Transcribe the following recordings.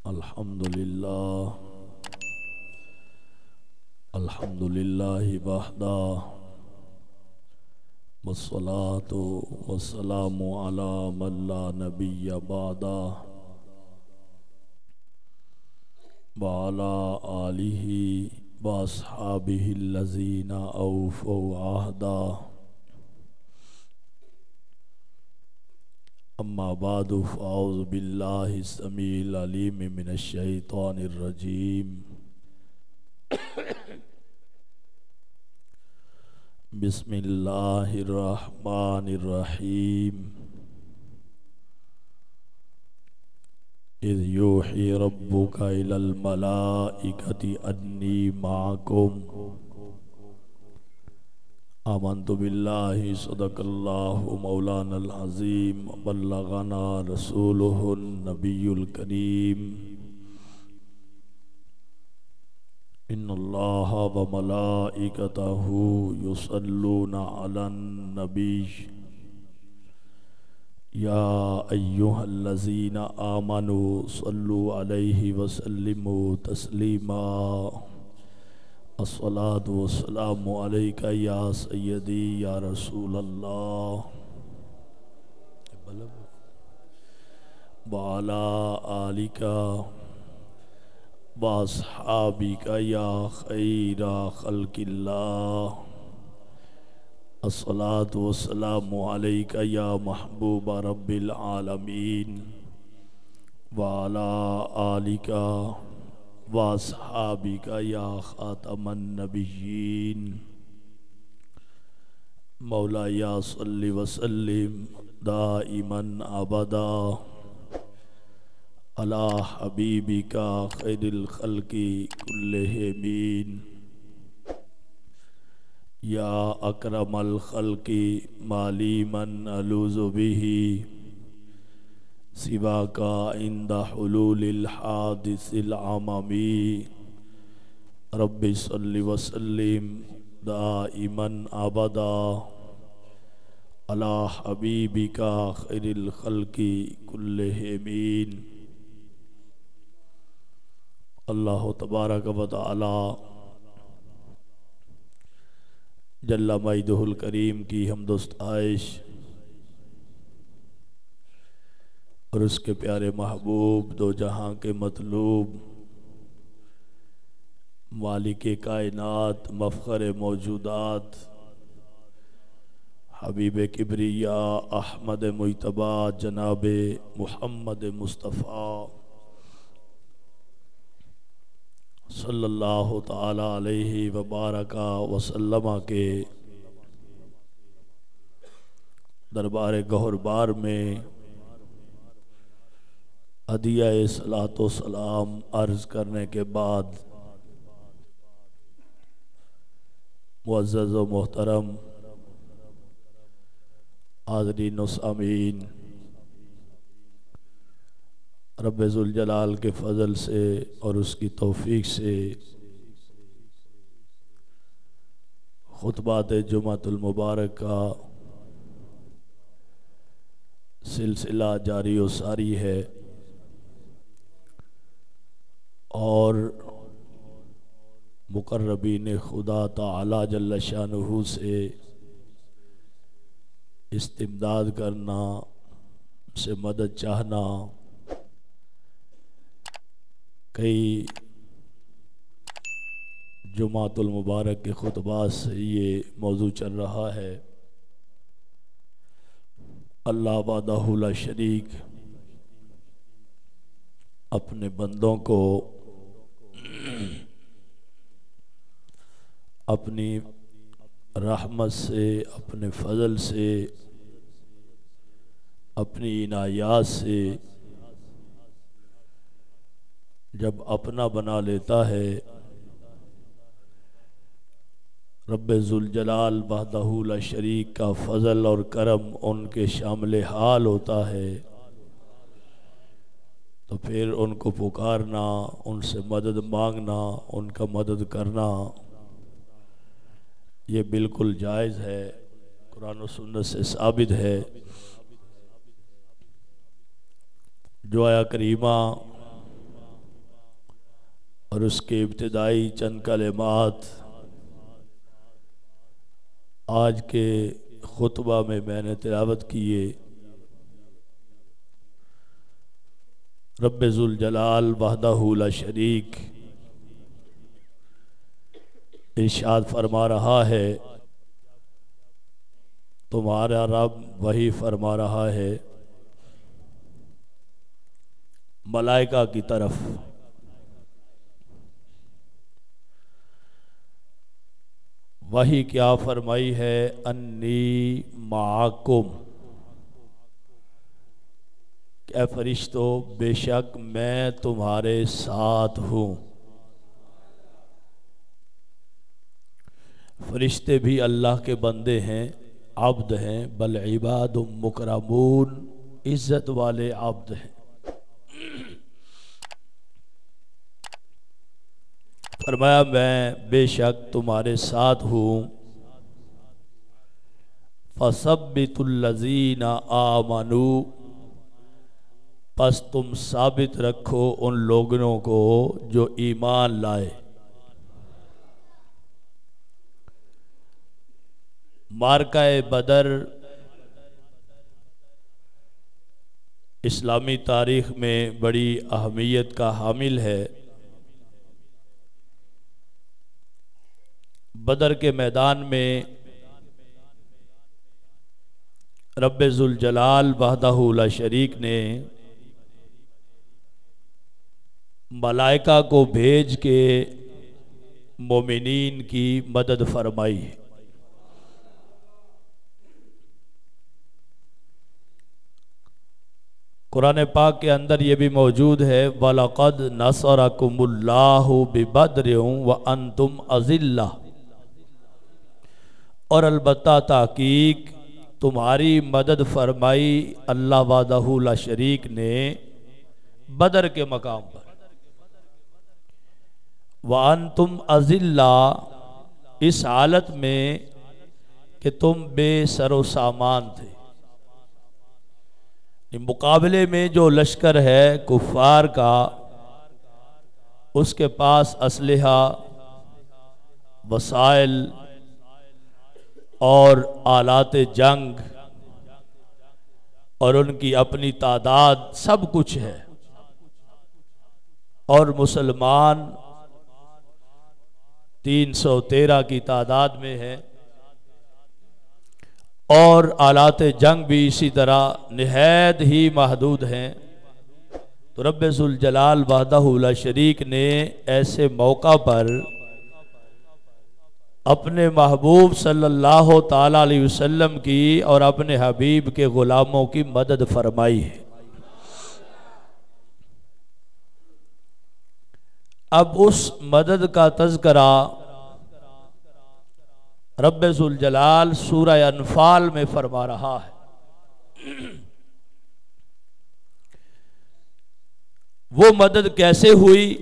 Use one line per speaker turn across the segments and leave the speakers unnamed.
الحمد للہ وحدہ والصلاة والسلام علی من لا نبی بعدہ وعلی آلہ واصحابہ الذین اوفوا عہدہ اما بعد فاعوذ باللہ السمیع العلیم من الشیطان الرجیم بسم اللہ الرحمن الرحیم اذ یوحی ربک الی الملائکۃ انی معکم آمنت باللہ صدق اللہ مولانا العظیم بلغنا رسولہ النبی الکریم ان اللہ وملائکتہ یصلون علی النبی یا ایہا الذین آمنوا صلوا علیہ وسلموا تسلیما الصلاة والسلام علیک یا سیدی یا رسول اللہ وعلی آلک واصحابک یا خیر خلق اللہ الصلاة والسلام علیک یا محبوب رب العالمین وعلی آلک واصحابک یا خاتم النبیین مولائی صلی وسلم دائما ابدا علی حبیبک خیر الخلق کلہم یا اکرم الخلق ما لی من الوذ بہ سواک عند حلول الحادث العممی رب صلی وسلم دائما ابدا علی حبیبک خیر الخلق کلہم اللہ تبارک و تعالی جل مجدہ الکریم کی حمد و ستائش اور اس کے پیارے محبوب دو جہاں کے مطلوب مالک کائنات مفخر موجودات حبیب کبریا احمد مجتبی جناب محمد مصطفیٰ صلی اللہ تعالی علیہ وبارک وسلم کے دربار گہربار میں عدیہ صلاۃ و سلام عرض کرنے کے بعد معزز و محترم حاضرین و سامعین، رب ذوالجلال کے فضل سے اور اس کی توفیق سے خطبات جمعۃ المبارک کا سلسلہ جاری و ساری ہے اور مقربین خدا تعالی جل شانہ سے استمداد کرنا، سے مدد چاہنا، کئی جمعۃ المبارک کے خطبات سے یہ موضوع چل رہا ہے۔ اللہ وحدہ لا شریک اپنے بندوں کو اپنی رحمت سے، اپنے فضل سے، اپنی عنایات سے جب اپنا بنا لیتا ہے، رب ذوالجلال وحدہ لا شریک کا فضل اور کرم ان کے شامل حال ہوتا ہے، تو پھر ان کو پکارنا، ان سے مدد مانگنا، ان کا مدد کرنا یہ بالکل جائز ہے، قرآن و سنت سے ثابت ہے۔ جو آیا کریمہ اور اس کے ابتدائی چند کلمات آج کے خطبہ میں نے تلاوت کیے، رب ذوالجلال وحدہ لا شریک ارشاد فرما رہا ہے، تمہارا رب وہی فرما رہا ہے ملائکہ کی طرف، وہی کیا فرمائی ہے، انی معکم، اے فرشتو بے شک میں تمہارے ساتھ ہوں۔ فرشتے بھی اللہ کے بندے ہیں، عبد ہیں، بل عباد مکرمون، عزت والے عبد ہیں۔ فرمایا میں بے شک تمہارے ساتھ ہوں، فَثَبِّتُوا الَّذِينَ آمَنُوا، پس تم ثابت رکھو ان لوگوں کو جو ایمان لائے۔ معرکہ بدر اسلامی تاریخ میں بڑی اہمیت کا حامل ہے۔ بدر کے میدان میں رب ذوالجلال وحدہ لا شریک نے ملائکہ کو بھیج کے مومنین کی مدد فرمائی۔ قرآن پاک کے اندر یہ بھی موجود ہے، وَلَقَدْ نَصَرَكُمُ اللَّهُ بِبَدْرٍ وَأَنْتُمْ أَذِلَّةٌ، اور البتہ تحقیق تمہاری مدد فرمائی اللہ وحدہ لا شریک نے بدر کے مقام پر۔ وَأَنْتُمْ أَذِلَّةٌ، اس حالت میں کہ تم بے سر و سامان تھے۔ مقابلے میں جو لشکر ہے کفار کا، اس کے پاس اسلحہ، وسائل اور آلات جنگ اور ان کی اپنی تعداد سب کچھ ہے، اور مسلمان 313 کی تعداد میں ہے، اور آلات جنگ بھی اسی طرح نہایت ہی محدود ہیں۔ تو رب ذوالجلال وحدہ لا شریک نے ایسے موقع پر اپنے محبوب صلی اللہ تعالی علیہ وسلم کی اور اپنے حبیب کے غلاموں کی مدد فرمائی ہے۔ اب اس مدد کا تذکرہ رب ذوالجلال سورہ انفال میں فرما رہا ہے۔ وہ مدد کیسے ہوئی؟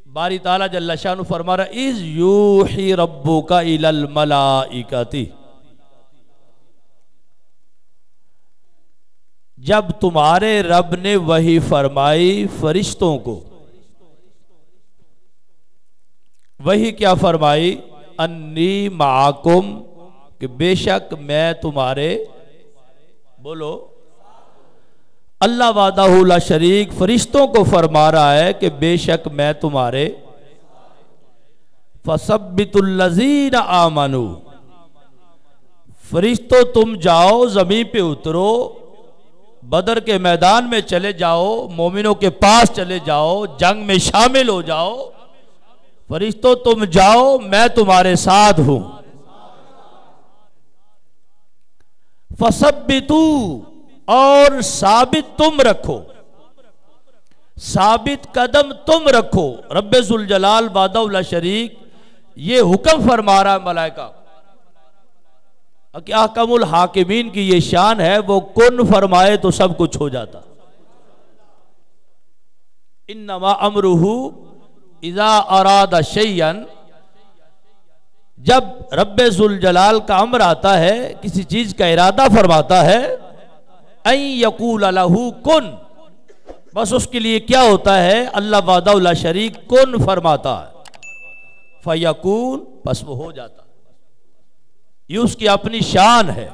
باری تعالیٰ جل شانہ فرما رہا ہے، اِذْ یوحی ربک الی الملائکۃ، جب تمہارے رب نے وحی فرمائی فرشتوں کو۔ وحی کیا فرمائی؟ انی معکم، کہ بے شک میں تمہارے، بولو، اللہ وحدہ لا شریک فرشتوں کو فرما رہا ہے کہ بے شک میں تمہارے، فَثَبِّتُوا الَّذِينَ آمَنُوا، فرشتوں تم جاؤ، زمین پہ اترو، بدر کے میدان میں چلے جاؤ، مومنوں کے پاس چلے جاؤ، جنگ میں شامل ہو جاؤ، فرشتوں تم جاؤ، میں تمہارے ساتھ ہوں۔ فَثَبِّتُوا، اور ثابت تم رکھو، ثابت قدم تم رکھو۔ رب ذوالجلال وحدہ لا شریک یہ حکم فرما رہا ہے ملائکہ کہ احکم الحاکمین کی یہ شان ہے، وہ کن فرمائے تو سب کچھ ہو جاتا۔ انما امرہ اذا اراد شیئا، جب رب ذوالجلال کا امر آتا ہے، کسی چیز کا ارادہ فرماتا ہے، ان یقول لہ کن، بس اس کے لیے کیا ہوتا ہے، اللہ وحدہ لا شریک کن فرماتا ہے، فیکون، بس وہ ہو جاتا ہے۔ یہ اس کی اپنی شان ہے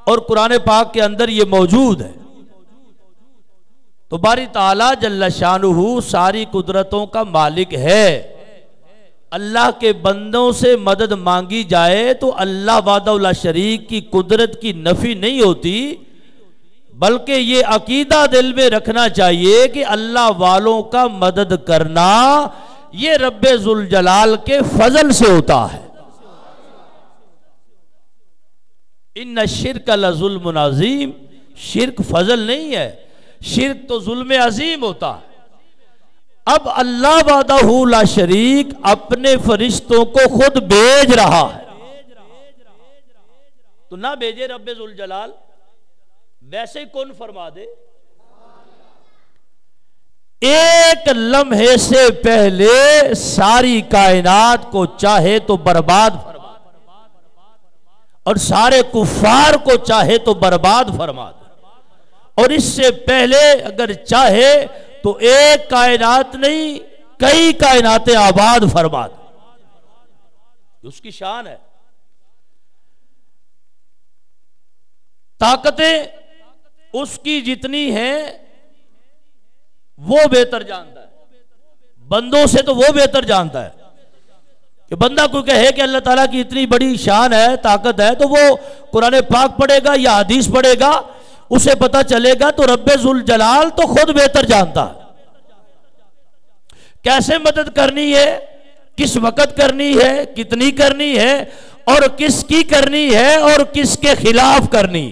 اور قرآن پاک کے اندر یہ موجود ہے۔ تو باری تعالیٰ جل شانہ ساری قدرتوں کا مالک ہے۔ اللہ کے بندوں سے مدد مانگی جائے تو اللہ وحدہ لا شریک کی قدرت کی نفی نہیں ہوتی، بلکہ یہ عقیدہ دل میں رکھنا چاہیے کہ اللہ والوں کا مدد کرنا یہ رب ذوالجلال کے فضل سے ہوتا ہے۔ ان الشرک لظلم عظیم، شرک فضل نہیں ہے، شرک تو ظلم عظیم ہوتا ہے۔ اب اللہ وحدہ لا شریک اپنے فرشتوں کو خود بھیج رہا ہے، تو نہ بھیجے رب ذوالجلال، ویسے کون فرما دے، ایک لمحے سے پہلے ساری کائنات کو چاہے تو برباد فرما دے، اور سارے کفار کو چاہے تو برباد فرما دے، اور اس سے پہلے اگر چاہے تو ایک کائنات نہیں کئی کائناتیں آباد فرما دے۔ اس کی شان ہے، طاقتیں اس کی جتنی ہیں وہ بہتر جانتا ہے، بندوں سے تو وہ بہتر جانتا ہے۔ کہ بندہ کوئی کہے کہ اللہ تعالیٰ کی اتنی بڑی شان ہے، طاقت ہے، تو وہ قرآن پاک پڑھے گا یا حدیث پڑھے گا، اسے پتا چلے گا تو رب ذوالجلال تو خود بہتر جانتا ہے کیسے مدد کرنی ہے، کس وقت کرنی ہے، کتنی کرنی ہے، اور کس کی کرنی ہے اور کس کے خلاف کرنی۔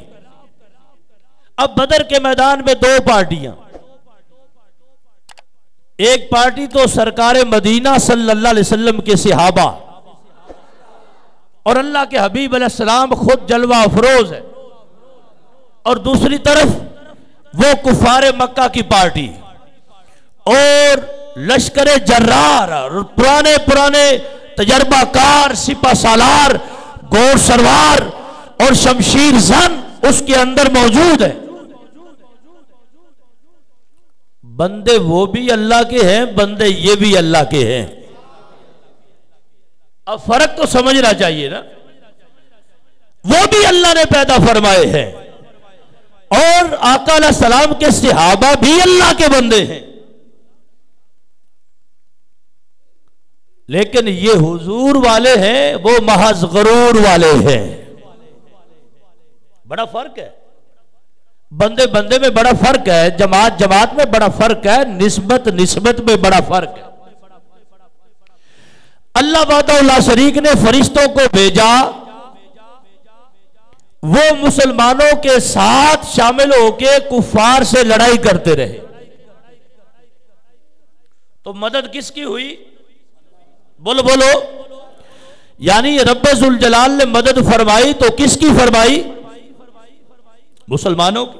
اب بدر کے میدان میں دو پارٹیاں، ایک پارٹی تو سرکار مدینہ صلی اللہ علیہ وسلم کے صحابہ اور اللہ کے حبیب علیہ السلام خود جلوہ افروز ہے، اور دوسری طرف وہ کفار مکہ کی پارٹی اور لشکر جرار اور پرانے تجربہ کار سپہ سالار گھوڑ سوار اور شمشیر زن اس کے اندر موجود ہے۔ بندے وہ بھی اللہ کے ہیں، بندے یہ بھی اللہ کے ہیں۔ اب فرق تو سمجھنا چاہیے نا، وہ بھی اللہ نے پیدا فرمائے ہیں اور آقا علیہ السلام کے صحابہ بھی اللہ کے بندے ہیں، لیکن یہ حضور والے ہیں، وہ محض غرور والے ہیں۔ بڑا فرق ہے، بندے بندے میں بڑا فرق ہے، جماعت جماعت میں بڑا فرق ہے، نسبت نسبت میں بڑا فرق ہے۔ اللہ وحدہ لا شریک نے فرشتوں کو بھیجا، وہ مسلمانوں کے ساتھ شامل ہو کے کفار سے لڑائی کرتے رہے، تو مدد کس کی ہوئی؟ بولو بولو، یعنی رب ذوالجلال نے مدد فرمائی تو کس کی فرمائی؟ مسلمانوں کی،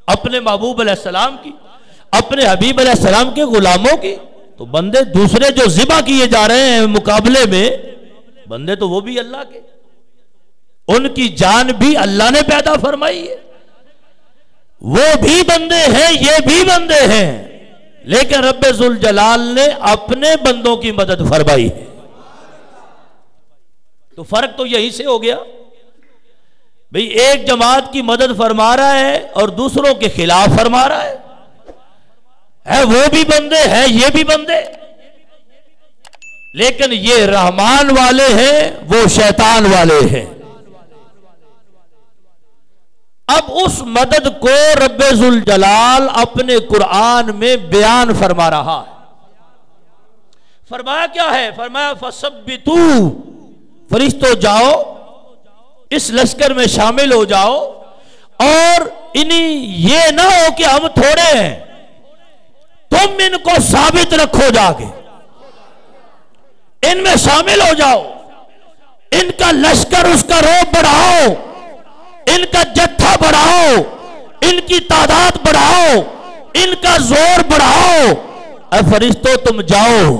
اپنے محبوب علیہ السلام کی، اپنے حبیب علیہ السلام کے غلاموں کی۔ تو بندے دوسرے جو ذبح کیے جا رہے ہیں مقابلے میں، بندے تو وہ بھی اللہ کے، ان کی جان بھی اللہ نے پیدا فرمائی ہے، وہ بھی بندے ہیں یہ بھی بندے ہیں، لیکن رب ذوالجلال نے اپنے بندوں کی مدد فرمائی ہے۔ تو فرق تو یہی سے ہو گیا، بھئی ایک جماعت کی مدد فرما رہا ہے اور دوسروں کے خلاف فرما رہا ہے، وہ بھی بندے ہیں یہ بھی بندے، لیکن یہ رحمان والے ہیں وہ شیطان والے ہیں۔ اب اس مدد کو رب ذوالجلال اپنے قرآن میں بیان فرما رہا ہے۔ فرمایا کیا ہے؟ فرمایا فَثَبِّتُوا، فرشتوں جاؤ اس لشکر میں شامل ہو جاؤ، اور یہ نہ ہو کہ ہم تھوڑے ہیں، تم ان کو ثابت رکھو، جا کے ان میں شامل ہو جاؤ، ان کا لشکر اس کا روب بڑھاؤ، ان کا جتھا بڑھاؤ، ان کی تعداد بڑھاؤ، ان کا زور بڑھاؤ، اے فرشتوں تم جاؤ۔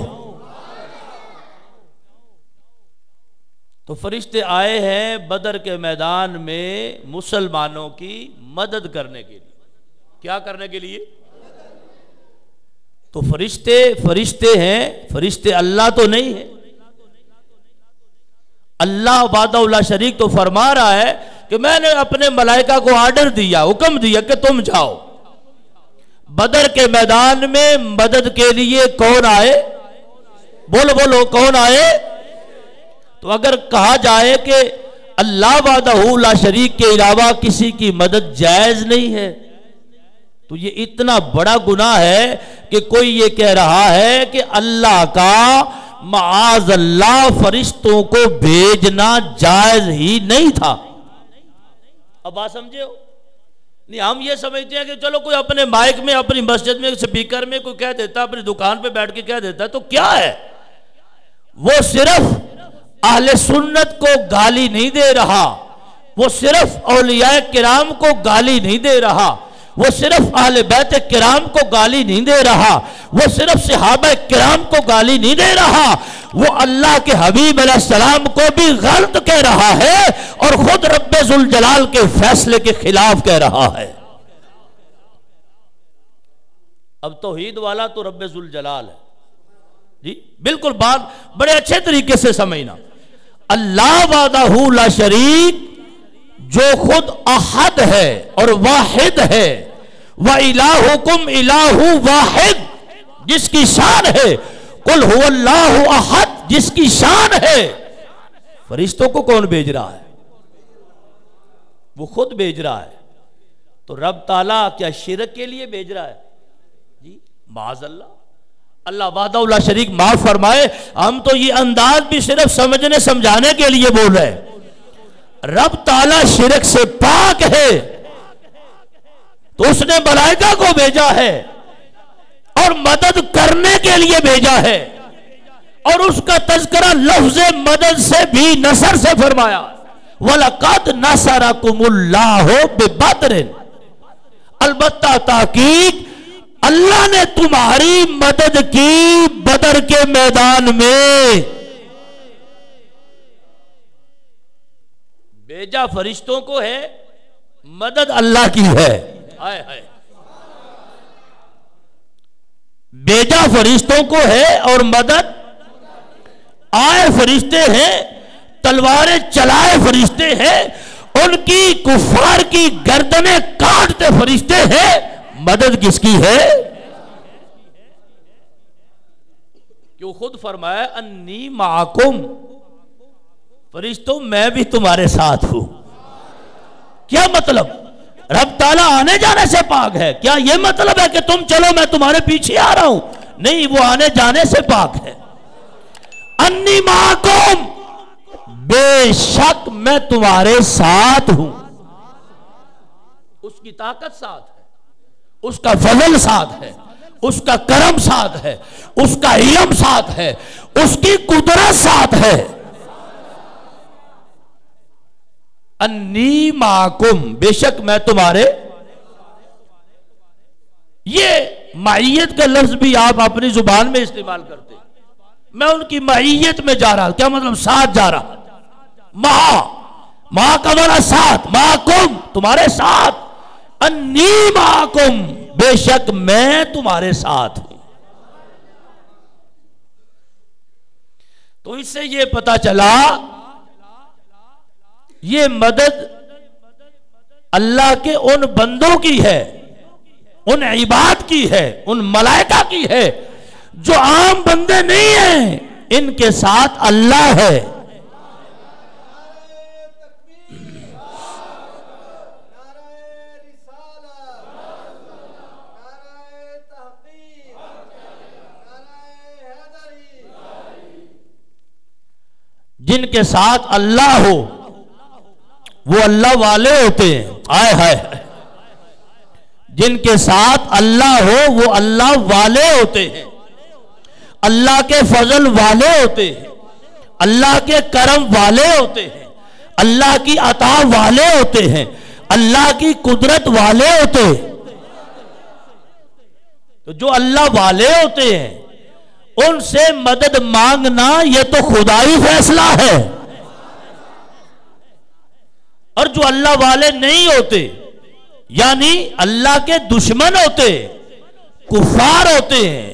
تو فرشتے آئے ہیں بدر کے میدان میں مسلمانوں کی مدد کرنے کے لیے۔ کیا کرنے کے لیے؟ تو فرشتے ہیں، فرشتے اللہ تو نہیں ہیں۔ اللہ وحدہ لا شریک تو فرما رہا ہے کہ میں نے اپنے ملائکہ کو آرڈر دیا، حکم دیا کہ تم جاؤ بدر کے میدان میں مدد کے لیے۔ کون آئے؟ بولو کون آئے؟ تو اگر کہا جائے کہ اللہ وحدہ لا شریک کے علاوہ کسی کی مدد جائز نہیں ہے تو یہ اتنا بڑا گناہ ہے کہ کوئی یہ کہہ رہا ہے کہ اللہ کا معاذ اللہ فرشتوں کو بھیجنا جائز ہی نہیں تھا۔ اب بات سمجھے ہو؟ نہیں، ہم یہ سمجھتے ہیں کہ چلو کوئی اپنے مائک میں، اپنی مسجد میں، سپیکر میں کوئی کہہ دیتا، اپنی دکان پہ بیٹھ کے کہہ دیتا ہے تو کیا ہے؟ وہ صرف اہل سنت کو گالی نہیں دے رہا، وہ صرف اولیاء کرام کو گالی نہیں دے رہا، وہ صرف اہل بیت کرام کو گالی نہیں دے رہا، وہ صرف صحابہ کرام کو گالی نہیں دے رہا، وہ اللہ کے حبیب علیہ السلام کو بھی غلط کہہ رہا ہے اور خود رب ذوالجلال کے فیصلے کے خلاف کہہ رہا ہے۔ اب توحید والا تو رب ذوالجلال ہے، جی بالکل بات بڑے اچھے طریقے سے سمجھنا۔ اللہ وحدہ لا شریک جو خود احد ہے اور واحد ہے، وَإِلَٰهُكُمْ إِلَٰهُ واحد جس کی شان ہے، قُلْ هُوَ اللَّهُ احد جس کی شان ہے، فرشتوں کو کون بھیج رہا ہے؟ وہ خود بھیج رہا ہے۔ تو رب تعالیٰ کیا شرک کے لیے بھیج رہا ہے؟ جی معاذ اللہ، اللہ وحدہ لا شریک معاف فرمائے، ہم تو یہ انداز بھی صرف سمجھنے سمجھانے کے لیے بول رہے ہیں۔ رب تعالیٰ شرک سے پاک ہے تو اس نے ملائکہ کو بھیجا ہے اور مدد کرنے کے لیے بھیجا ہے، اور اس کا تذکرہ لفظ مدد سے بھی نصر سے فرمایا، وَلَقَدْ نَصَرَكُمُ اللَّهُ بِبَدْرٍ، البتہ تحقیق اللہ نے تمہاری مدد کی بدر کے میدان میں۔ بھیجا فرشتوں کو ہے، مدد اللہ کی ہے۔ بھیجا فرشتوں کو ہے اور مدد آئے فرشتے ہیں، تلواریں چلائے فرشتے ہیں، ان کی کفار کی گردنیں کاٹتے فرشتے ہیں، مدد کس کی ہے؟ کیوں خود فرمایا انی معکم، فرشتوں میں بھی تمہارے ساتھ ہوں۔ کیا مطلب؟ رب تعالیٰ آنے جانے سے پاک ہے، کیا یہ مطلب ہے کہ تم چلو میں تمہارے پیچھے آ رہا ہوں؟ نہیں، وہ آنے جانے سے پاک ہے۔ انی معکم، بے شک میں تمہارے ساتھ ہوں۔ اس کی طاقت ساتھ ہے، اس کا فضل ساتھ ہے، اس کا کرم ساتھ ہے، اس کا علم ساتھ ہے، اس کی قدرت ساتھ ہے۔ انی معکم، بے شک میں تمہارے، یہ معیت کا لفظ بھی آپ اپنی زبان میں استعمال کرتے، میں ان کی معیت میں جا رہا، کیا مطلب؟ ساتھ جا رہا، ماں کا معنی ساتھ، معکم تمہارے ساتھ، انی معکم بے شک میں تمہارے ساتھ ہوں۔ تو اس سے یہ پتا چلا یہ مدد اللہ کے ان بندوں کی ہے، ان عباد کی ہے، ان ملائکہ کی ہے جو عام بندے نہیں ہیں، ان کے ساتھ اللہ ہے۔ جن کے ساتھ اللہ ہو وہ اللہ والے ہوتے ہیں، آئے ہائے، جن کے ساتھ اللہ ہو وہ اللہ والے ہوتے ہیں، اللہ کے فضل والے ہوتے ہیں، اللہ کے کرم والے ہوتے ہیں، اللہ کی عطا والے ہوتے ہیں، اللہ کی قدرت والے ہوتے ہیں۔ تو جو اللہ والے ہوتے ہیں ان سے مدد مانگنا یہ تو خدائی فیصلہ ہے، اور جو اللہ والے نہیں ہوتے یعنی اللہ کے دشمن ہوتے، کفار ہوتے ہیں،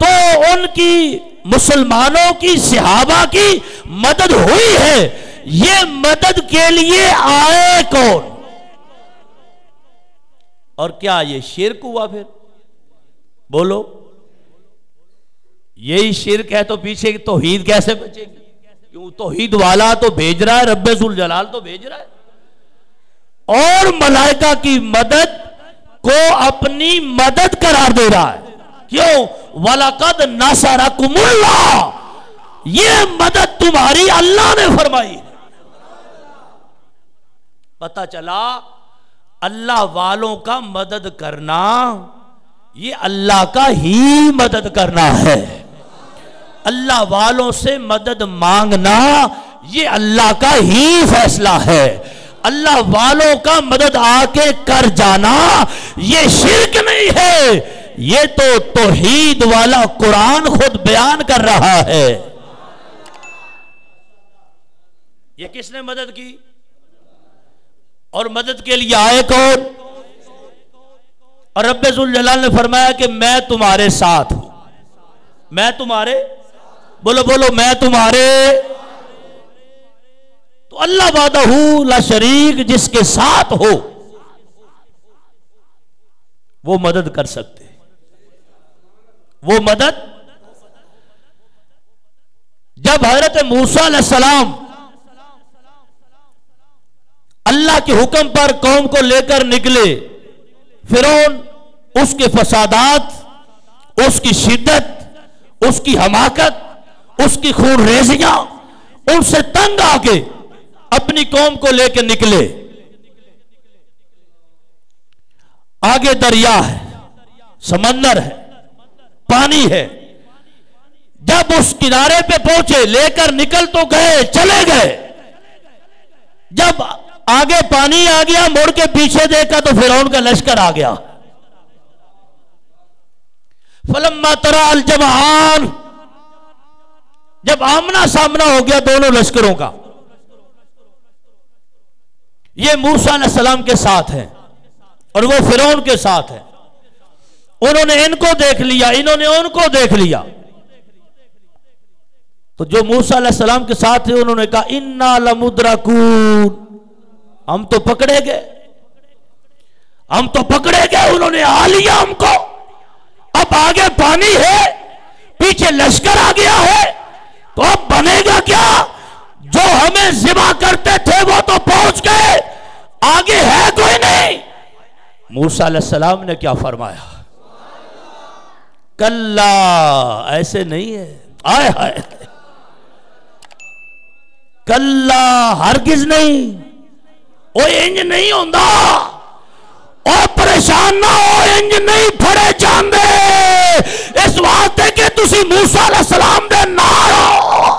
تو ان کی مسلمانوں کی صحابہ کی مدد ہوئی ہے، یہ مدد کے لیے آئے کون؟ اور کیا یہ شرک ہوا؟ پھر بولو، یہی شرک ہے تو پیچھے توحید کیسے بچے گی؟ کیوں توحید والا تو بھیج رہا ہے، رب ذوالجلال تو بھیج رہا ہے، اور ملائکہ کی مدد کو اپنی مدد قرار دے رہا ہے۔ کیوں؟ وَلَقَدْ نَصَرَكُمُ اللَّهُ، یہ مدد تمہاری اللہ نے فرمائی۔ پتہ چلا اللہ والوں کا مدد کرنا یہ اللہ کا ہی مدد کرنا ہے، اللہ والوں سے مدد مانگنا یہ اللہ کا ہی فیصلہ ہے، اللہ والوں کا مدد آ کے کر جانا یہ شرک نہیں ہے، یہ تو توحید والا قرآن خود بیان کر رہا ہے۔ یہ کس نے مدد کی؟ اور مدد کے لیے آئے کون؟ اور رب ذوالجلال نے فرمایا کہ میں تمہارے ساتھ ہوں، میں تمہارے، بولو بولو، میں تمہارے۔ تو اللہ وحدہ لا شریک جس کے ساتھ ہو وہ مدد کر سکتے، وہ مدد۔ جب حضرت موسیٰ علیہ السلام اللہ کے حکم پر قوم کو لے کر نکلے، فرعون اس کے فسادات، اس کی شدت، اس کی حماقت، اس کی خون ریزیاں، ان سے تنگ آ کے اپنی قوم کو لے کے نکلے۔ آگے دریا ہے، سمندر ہے، پانی ہے، جب اس کنارے پہ پہنچے لے کر نکل تو گئے، چلے گئے، جب آگے پانی آ گیا مڑ کے پیچھے دیکھا تو فرعون کا لشکر آ گیا۔ فلما ترى الجمعان، جب آمنا سامنا ہو گیا دونوں لشکروں کا، یہ موسیٰ علیہ السلام کے ساتھ ہیں اور وہ فرعون کے ساتھ ہیں، انہوں نے ان کو دیکھ لیا، انہوں نے ان کو دیکھ لیا، تو جو موسیٰ علیہ السلام کے ساتھ تھے انہوں نے کہا اِنَّا لَمُدْرَكُونَ، ہم تو پکڑے گئے، ہم تو پکڑے گئے، انہوں نے آ لیا ہم کو، اب آگے پانی ہے، پیچھے لشکر آ گیا ہے، تو اب بنے گا کیا؟ جو ہمیں ذبح کرتے تھے وہ تو پہنچ گئے، آگے ہے کوئی نہیں۔ موسیٰ علیہ السلام نے کیا فرمایا؟ کلا، ایسے نہیں ہے، آئے ہائے، کلا، ہرگز نہیں، او انج نہیں ہوندہ، او پریشان نہ ہو، انج نہیں پھڑے جاندے، اس واسطے کہ تسی موسیٰ علیہ السلام دے نال ہو،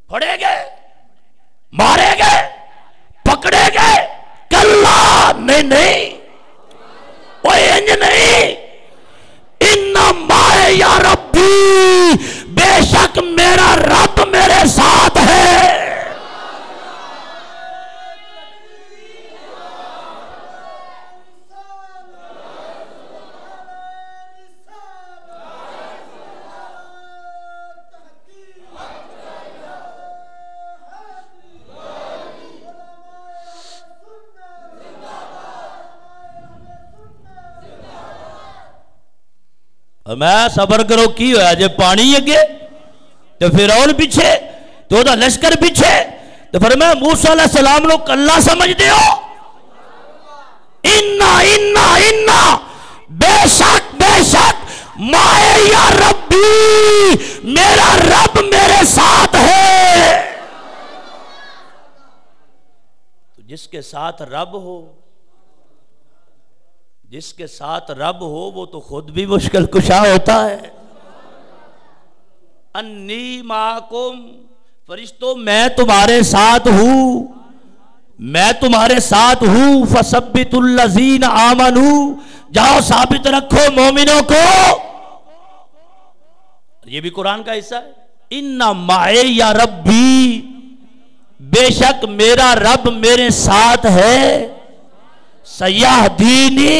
پھڑے گئے، مارے گئے، پکڑے گئے، کلا، نہیں نہیں، او انج نہیں، انما یا ربی، بے شک میرا رب میرے ساتھ ہے۔ میں صبر کرو کی ہویا، جے پانی اگے تو فرعون پیچھے تو دا لشکر پیچھے، تو فرمایا موسیٰ علیہ السلام لوگ کلا سمجھ دے ہو، اِنَّا بے شک مائے یا ربی، میرا رب میرے ساتھ ہے۔ تو جس کے ساتھ رب ہو، جس کے ساتھ رب ہو وہ تو خود بھی مشکل کشا ہوتا ہے۔ انی معکم، فرشتوں میں تمہارے ساتھ ہوں، میں تمہارے ساتھ ہوں، فثبتوا الذین آمنوا، جاؤ ثابت رکھو مومنوں کو۔ یہ بھی قرآن کا حصہ ہے، ان معی یا ربی، بے شک میرا رب میرے ساتھ ہے، سیہدینی،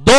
2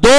2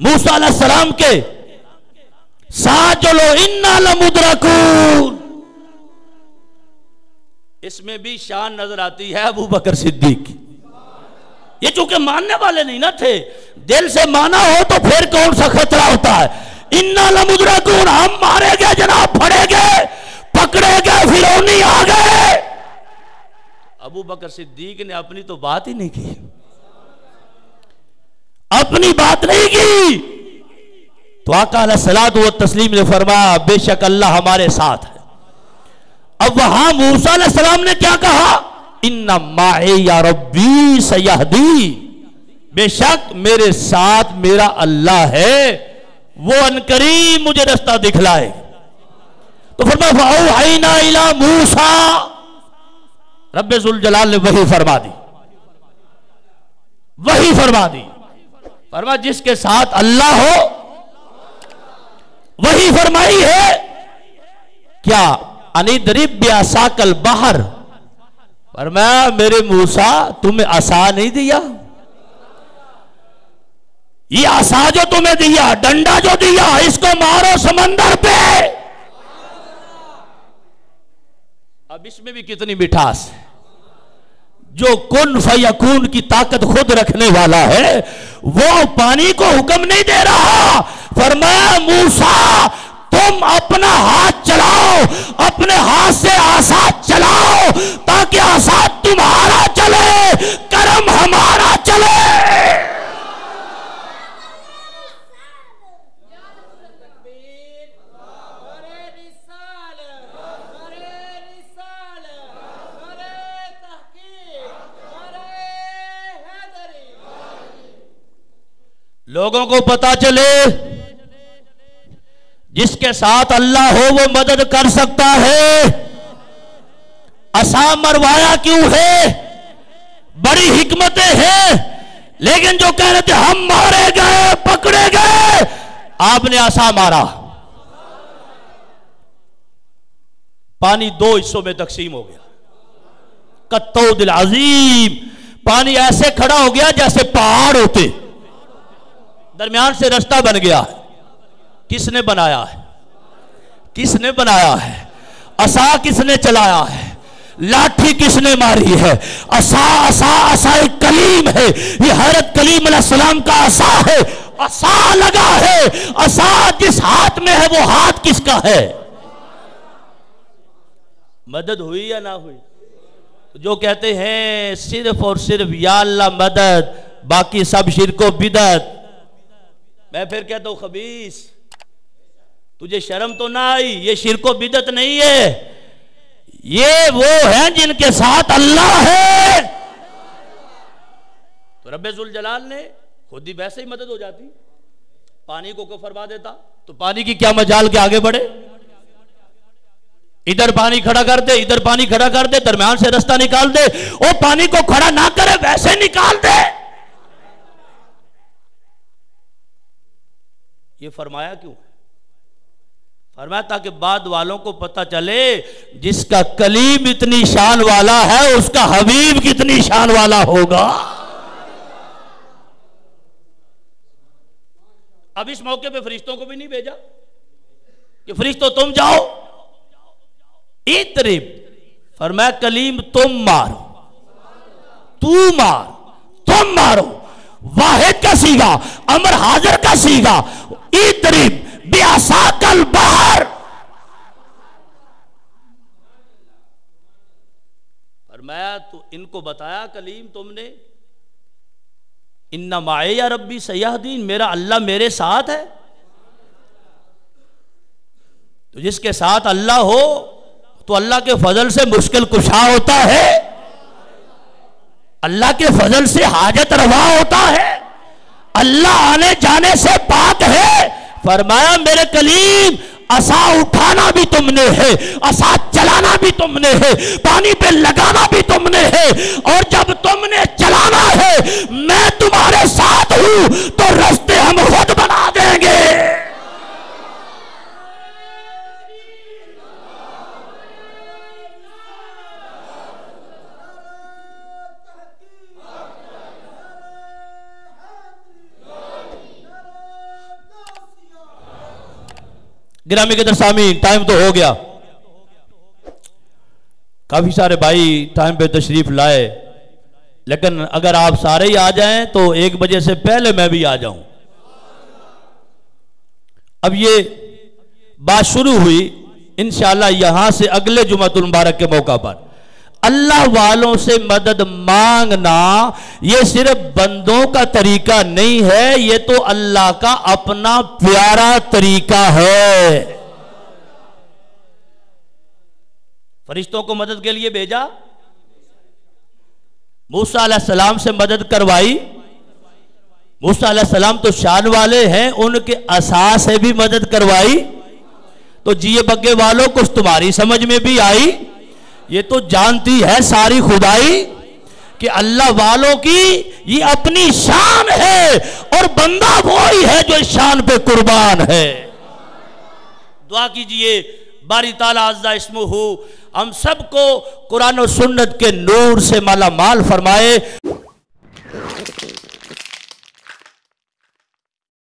موسیٰ علیہ السلام کے ساتھ جو لو انا لمدرکون، اس میں بھی شان نظر آتی ہے ابو بکر صدیق کی۔ یہ چونکہ ماننے والے نہیں نہ تھے، دل سے مانا ہو تو پھر کون سا خطرہ ہوتا ہے۔ انا لمدرکون، ہم مارے گئے جناب، پھڑے گئے، پکڑے گئے، فرعونی آ گئے۔ ابو بکر صدیق نے اپنی تو بات ہی نہیں کی، اپنی بات نہیں کی، تو آقا علیہ الصلوۃ والتسلیم نے فرمایا بے شک اللہ ہمارے ساتھ ہے۔ اب وہاں موسیٰ علیہ السلام نے کیا کہا؟ ان معی ربی سیہدی، بے شک میرے ساتھ میرا اللہ ہے، وہ انقریب مجھے رستہ دکھلائے۔ تو فرمایا فَأَوْحَيْنَا إِلَى مُوسَىٰ، رب ذوالجلال نے وحی فرما دی، وحی فرما دی، فرمایا جس کے ساتھ اللہ ہو، وحی فرمائی ہے کیا؟ اَنِدْرِبْ بِعَصَاكَ الْبَحْرَ، فرمایا میرے موسیٰ تمہیں عصا نہیں دیا، یہ عصا جو تمہیں دیا، ڈنڈا جو دیا، اس کو مارو سمندر پہ۔ اب اس میں بھی کتنی مٹھاس ہے، جو کن فیکون کی طاقت خود رکھنے والا ہے وہ پانی کو حکم نہیں دے رہا، فرمایا موسیٰ تم اپنا ہاتھ چلاؤ، اپنے ہاتھ سے عصا چلاؤ تاکہ عصا تمہارا چلے، کرم ہمارا چلے۔ لوگوں کو پتا چلے جس کے ساتھ اللہ ہو وہ مدد کر سکتا ہے۔ عصا مروایا کیوں ہے؟ بڑی حکمتیں ہیں، لیکن جو کہہ رہے تھے ہم مارے گئے، پکڑے گئے، آپ نے عصا مارا، پانی دو حصوں میں تقسیم ہو گیا، کالطود العظیم، پانی ایسے کھڑا ہو گیا جیسے پہاڑ ہوتے، درمیان سے رستہ بن گیا۔ کس نے بنایا ہے؟ کس نے بنایا ہے؟ عصا کس نے چلایا ہے؟ لاٹھی کس نے ماری ہے؟ عصا عصا عصا کلیم ہے، یہ حضرت کلیم علیہ السلام کا عصا ہے، عصا لگا ہے، عصا جس ہاتھ میں ہے وہ ہاتھ کس کا ہے؟ مدد ہوئی یا نہ ہوئی؟ جو کہتے ہیں صرف اور صرف یا اللہ مدد، باقی سب شرک و بدعت، میں پھر کہتا ہوں خبیث تجھے شرم تو نہ آئی؟ یہ شرک و بدعت نہیں ہے، یہ وہ ہیں جن کے ساتھ اللہ ہے۔ تو رب ذوالجلال نے خود ہی ویسے ہی مدد ہو جاتی، پانی کو فرما دیتا تو پانی کی کیا مجال کے آگے بڑھے، ادھر پانی کھڑا کر دے، ادھر پانی کھڑا کر دے، درمیان سے رستہ نکال دے، وہ پانی کو کھڑا نہ کرے ویسے نکال دے۔ یہ فرمایا کیوں؟ فرمایا تاکہ بعد والوں کو پتہ چلے جس کا کلیم اتنی شان والا ہے اس کا حبیب کتنی شان والا ہوگا۔ اب اس موقع پہ فرشتوں کو بھی نہیں بھیجا کہ فرشتوں تم جاؤ، اِترب، فرمایا کلیم تم مارو، تو مار، تم مارو، واحد کا سیگا، امر حاضر کا سیگا، اِترب بعصاک البحر، فرمایا تو ان کو بتایا کلیم تم نے، ان معی ربی سیہدین، میرا اللہ میرے ساتھ ہے۔ تو جس کے ساتھ اللہ ہو تو اللہ کے فضل سے مشکل کشا ہوتا ہے، اللہ کے فضل سے حاجت روا ہوتا ہے، اللہ آنے جانے سے پاک ہے۔ فرمایا میرے کلیم عصا اٹھانا بھی تم نے ہے، عصا چلانا بھی تم نے ہے، پانی پہ لگانا بھی تم نے ہے، اور جب تم نے چلانا ہے میں تمہارے ساتھ ہوں تو راستے ہم خود بنا دیں گے۔ گرامی قدر سامعین، ٹائم تو ہو گیا، کافی سارے بھائی ٹائم پہ تشریف لائے، لیکن اگر آپ سارے ہی آ جائیں تو 1 بجے سے پہلے میں بھی آ جاؤں۔ اب یہ بات شروع ہوئی، انشاءاللہ یہاں سے اگلے جمعۃ المبارک کے موقع پر اللہ والوں سے مدد مانگنا یہ صرف بندوں کا طریقہ نہیں ہے، یہ تو اللہ کا اپنا پیارا طریقہ ہے۔ فرشتوں کو مدد کے لیے بھیجا، موسیٰ علیہ السلام سے مدد کروائی، موسیٰ علیہ السلام تو شان والے ہیں، ان کے عصا سے بھی مدد کروائی، تو جیے بگے والوں کچھ تمہاری سمجھ میں بھی آئی؟ یہ تو جانتی ہے ساری خدائی کہ اللہ والوں کی یہ اپنی شان ہے، اور بندہ وہی ہے جو اس شان پہ قربان ہے۔ دعا کیجئے باری تعالیٰ عز اسمہ ہم سب کو قرآن و سنت کے نور سے مالا مال فرمائے۔